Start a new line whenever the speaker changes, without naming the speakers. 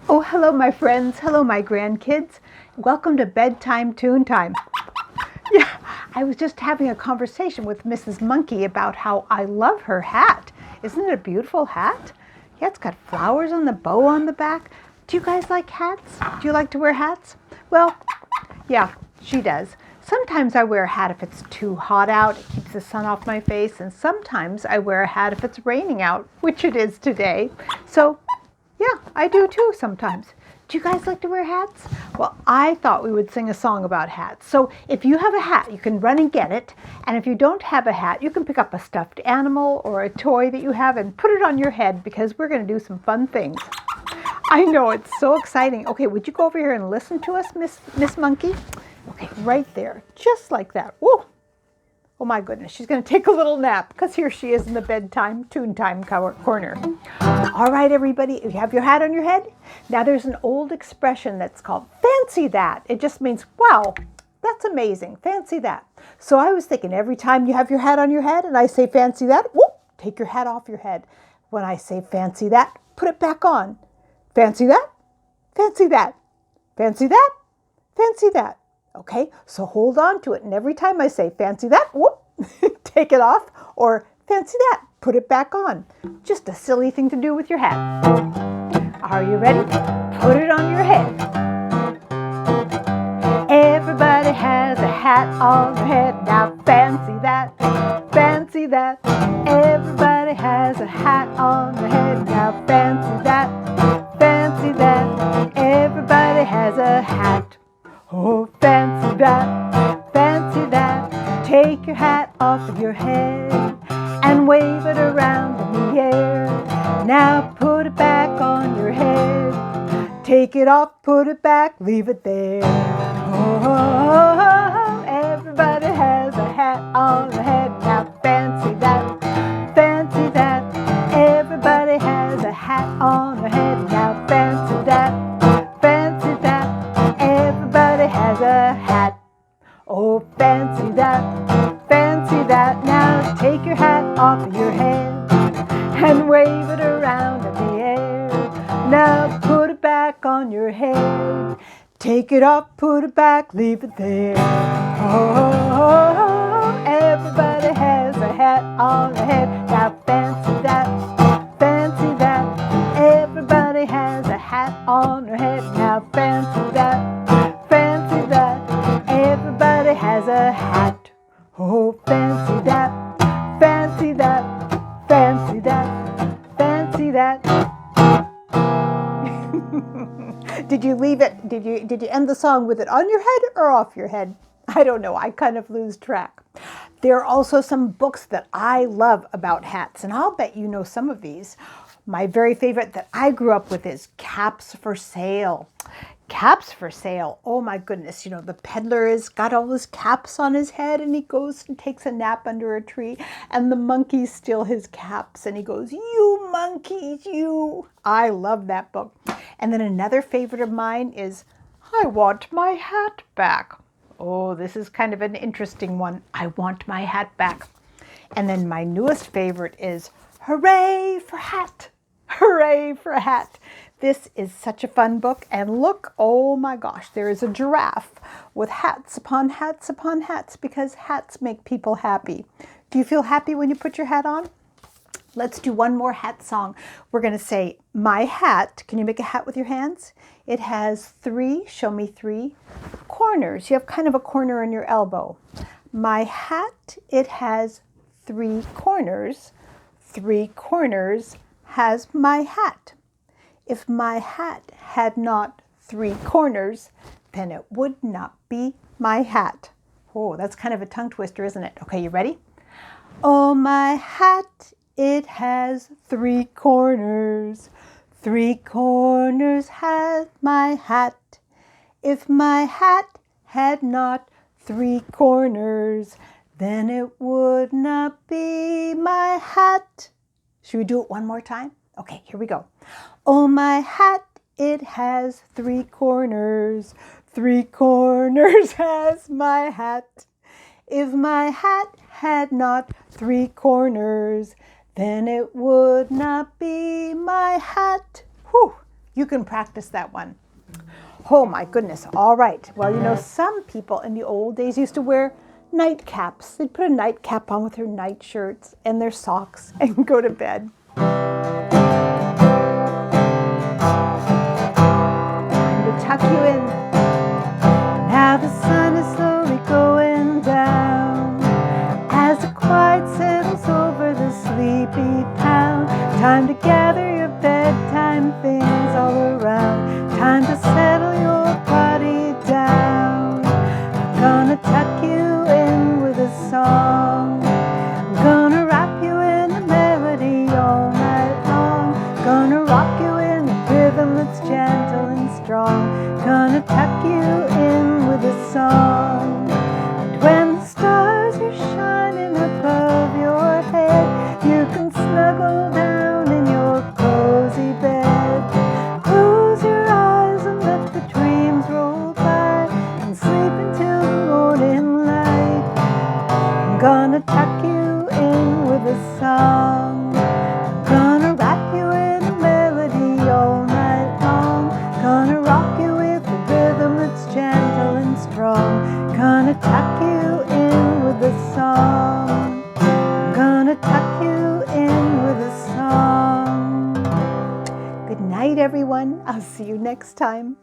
Oh, hello, my friends. Hello, my grandkids. Welcome to Bedtime Tune Time. Yeah, I was just having a conversation with Mrs. Monkey about how I love her hat. Isn't it a beautiful hat? Yeah, it's got flowers on the bow on the back. Do you guys like hats? Do you like to wear hats? Well, yeah, she does. Sometimes I wear a hat if it's too hot out. It keeps the sun off my face. And sometimes I wear a hat if it's raining out, which it is today. So yeah, I do too sometimes. Do you guys like to wear hats? Well, I thought we would sing a song about hats. So if you have a hat, you can run and get it. And if you don't have a hat, you can pick up a stuffed animal or a toy that you have and put it on your head because we're going to do some fun things. I know, it's so exciting. Okay, would you go over here and listen to us, Miss Monkey? Okay, right there, just like that. Whoa! Oh my goodness, she's going to take a little nap because here she is in the Bedtime Tune Time corner. All right, everybody, you have your hat on your head? Now there's an old expression that's called fancy that. It just means, wow, that's amazing, fancy that. So I was thinking every time you have your hat on your head and I say fancy that, whoop, take your hat off your head. When I say fancy that, put it back on. Fancy that, fancy that, fancy that, fancy that. Okay, so hold on to it. And every time I say fancy that, whoop, take it off, or fancy that, put it back on. Just a silly thing to do with your hat. Are you ready? Put it on your head. Everybody has a hat on their head. Now fancy that, fancy that. Everybody has a hat on their head. Now fancy that, fancy that. Everybody has a hat. Oh, fancy that, fancy that. Take your hat off of your head and wave it around in the air. Now put it back on your head. Take it off, put it back, leave it there. Oh, everybody has a hat on their head. Now fancy that, fancy that. Everybody has a hat on their head. Now fancy that, fancy that. Everybody has a hat. Oh, fancy that, fancy that. Now take your hat off of your head and wave it around in the air. Now put it back on your head. Take it off, put it back, leave it there. Oh, everybody has a hat on their head. Now fancy that, fancy that. Everybody has a hat on their head. Now fancy that, fancy that. Everybody has a hat. Oh, fancy that, fancy that, fancy that, fancy that. Did you leave it? Did you end the song with it on your head or off your head? I don't know. I kind of lose track. There are also some books that I love about hats, and I'll bet you know some of these. My very favorite that I grew up with is Caps for Sale. Caps for Sale. Oh my goodness. You know, the peddler has got all his caps on his head and he goes and takes a nap under a tree and the monkeys steal his caps and he goes, "You monkeys, you." I love that book. And then another favorite of mine is I Want My Hat Back. Oh, this is kind of an interesting one. I Want My Hat Back. And then my newest favorite is Hooray for Hat. Hooray for a Hat. This is such a fun book. And look, oh my gosh, there is a giraffe with hats upon hats upon hats because hats make people happy. Do you feel happy when you put your hat on? Let's do one more hat song. We're going to say, my hat. Can you make a hat with your hands? It has three, show me three, corners. You have kind of a corner in your elbow. My hat, it has three corners. Three corners has my hat. If my hat had not three corners, then it would not be my hat. Oh, that's kind of a tongue twister, isn't it? Okay, you ready? Oh, my hat, it has three corners. Three corners has my hat. If my hat had not three corners, then it would not be my hat. Should we do it one more time? Okay, here we go. Oh, my hat, it has three corners. Three corners has my hat. If my hat had not three corners, then it would not be my hat. Whew, You can practice that one. Oh my goodness. All right. Well, some people in the old days used to wear nightcaps. They'd put a nightcap on with their nightshirts and their socks and go to bed. Time to tuck you in. Now the sun is slowly going down as the quiet settles over the sleepy town. Time to gather your bedtime things all around. Time to settle your body down. I'm gonna tuck you in with a song. I'm gonna wrap you in a melody all night long. Gonna rock you in a rhythm that's gentle and strong. Gonna tuck you in with a song. And when the stars are shining above your head, you can snuggle down in your cozy bed. Close your eyes and let the dreams roll by and sleep until the morning light. I'm gonna tuck you in with a song. I'm gonna wrap you in a melody all night long. Gonna rock you with a rhythm that's gentle and strong. Gonna tuck you in with a song. I'm gonna tuck you in with a song. Good night, everyone. I'll see you next time.